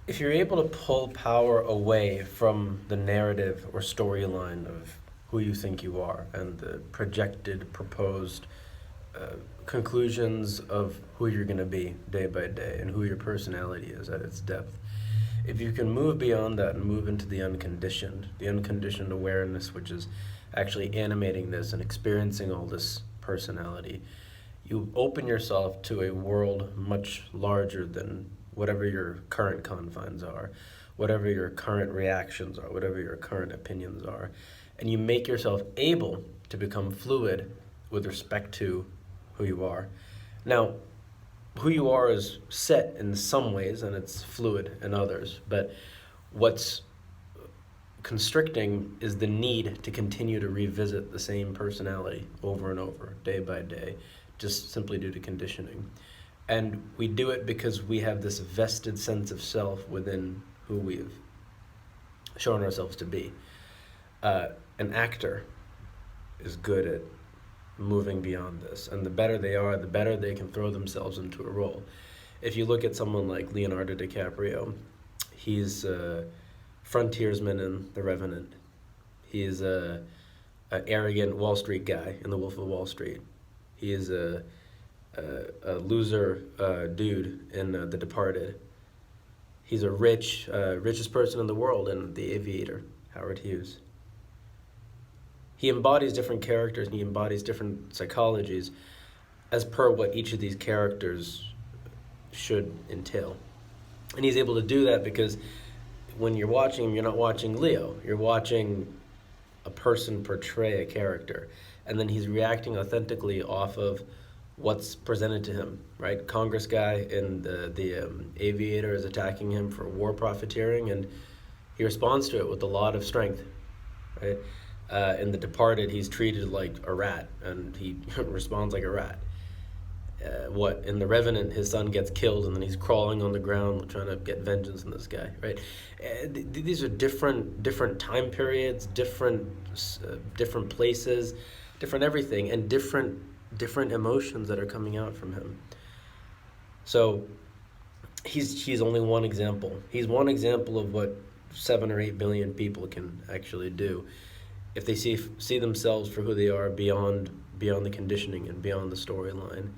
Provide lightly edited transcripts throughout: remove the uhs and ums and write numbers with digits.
If you're able to pull power away from the narrative or storyline of who you think you are and the projected, proposed conclusions of who you're going to be day by day and who your personality is at its depth, if you can move beyond that and move into the unconditioned awareness, which is actually animating this and experiencing all this personality, you open yourself to a world much larger than whatever your current confines are, whatever your current reactions are, whatever your current opinions are. And you make yourself able to become fluid with respect to who you are. Now, who you are is set in some ways and it's fluid in others, but what's constricting is the need to continue to revisit the same personality over and over, day by day, just simply due to conditioning. And we do it because we have this vested sense of self within who we've shown ourselves to be. An actor is good at moving beyond this, and the better they are, the better they can throw themselves into a role. If you look at someone like Leonardo DiCaprio, he's a frontiersman in The Revenant. He's an arrogant Wall Street guy in The Wolf of Wall Street. He is a loser dude in The Departed. He's a richest person in the world in The Aviator, Howard Hughes. He embodies different characters and he embodies different psychologies as per what each of these characters should entail. And he's able to do that because when you're watching him, you're not watching Leo. You're watching a person portray a character. And then he's reacting authentically off of what's presented to him, right? Congress guy in the Aviator is attacking him for war profiteering, and he responds to it with a lot of strength, right? In The Departed, he's treated like a rat, and he responds like a rat. In The Revenant, his son gets killed, and then he's crawling on the ground trying to get vengeance on this guy, right? These are different time periods, different places, different everything, and different emotions that are coming out from him. So he's only one example. He's one example of what 7 or 8 billion people can actually do if they see themselves for who they are beyond the conditioning and beyond the storyline.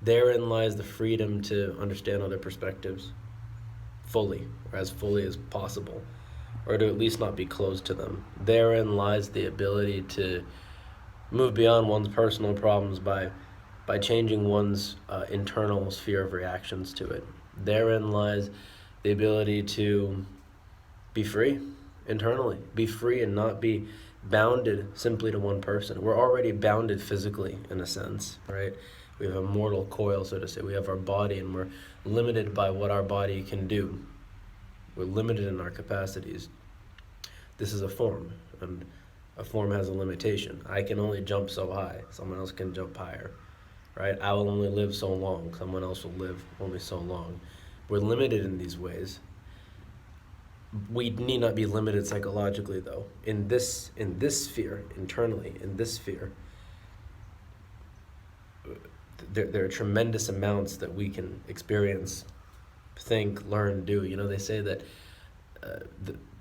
Therein lies the freedom to understand other perspectives fully, or as fully as possible, or to at least not be closed to them. Therein lies the ability to move beyond one's personal problems by changing one's internal sphere of reactions to it. Therein lies the ability to be free internally, be free and not be bounded simply to one person. We're already bounded physically in a sense, right? We have a mortal coil, so to say. We have our body, and we're limited by what our body can do. We're limited in our capacities. This is a form, and a form has a limitation. I can only jump so high. Someone else can jump higher, right? I will only live so long. Someone else will live only so long. We're limited in these ways. We need not be limited psychologically, though. In this sphere, internally, in this sphere, there are tremendous amounts that we can experience, think, learn, do. You know, they say that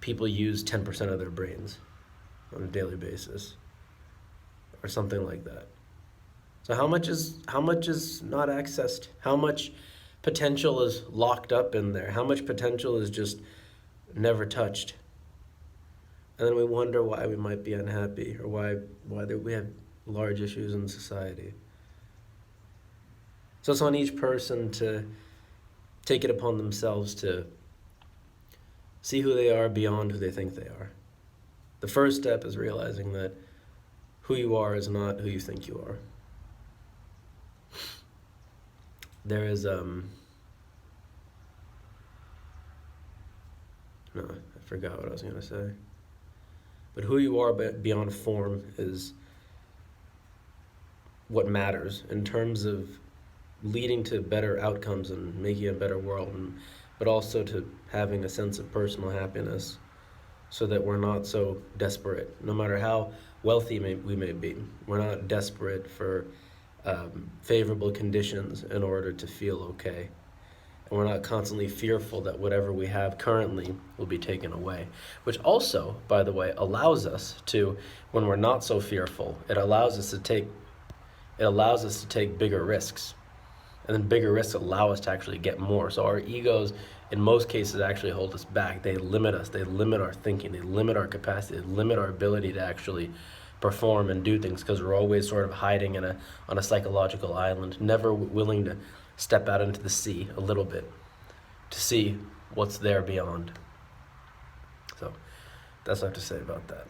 people use 10% of their brains on a daily basis, or something like that. So how much is not accessed? How much potential is locked up in there? How much potential is just never touched? And then we wonder why we might be unhappy, or why we have large issues in society. So it's on each person to take it upon themselves to see who they are beyond who they think they are. The first step is realizing that who you are is not who you think you are. There is no, I forgot what I was going to say. But who you are beyond form is what matters in terms of leading to better outcomes and making a better world, but also to having a sense of personal happiness, so that we're not so desperate. No matter how wealthy we may be, we're not desperate for favorable conditions in order to feel okay. And we're not constantly fearful that whatever we have currently will be taken away. Which also, by the way, allows us to, when we're not so fearful, it allows us to take bigger risks. And then bigger risks allow us to actually get more. So our egos, in most cases, actually hold us back. They limit us. They limit our thinking. They limit our capacity. They limit our ability to actually perform and do things, because we're always sort of hiding on a psychological island, never willing to step out into the sea a little bit to see what's there beyond. So that's what I have to say about that.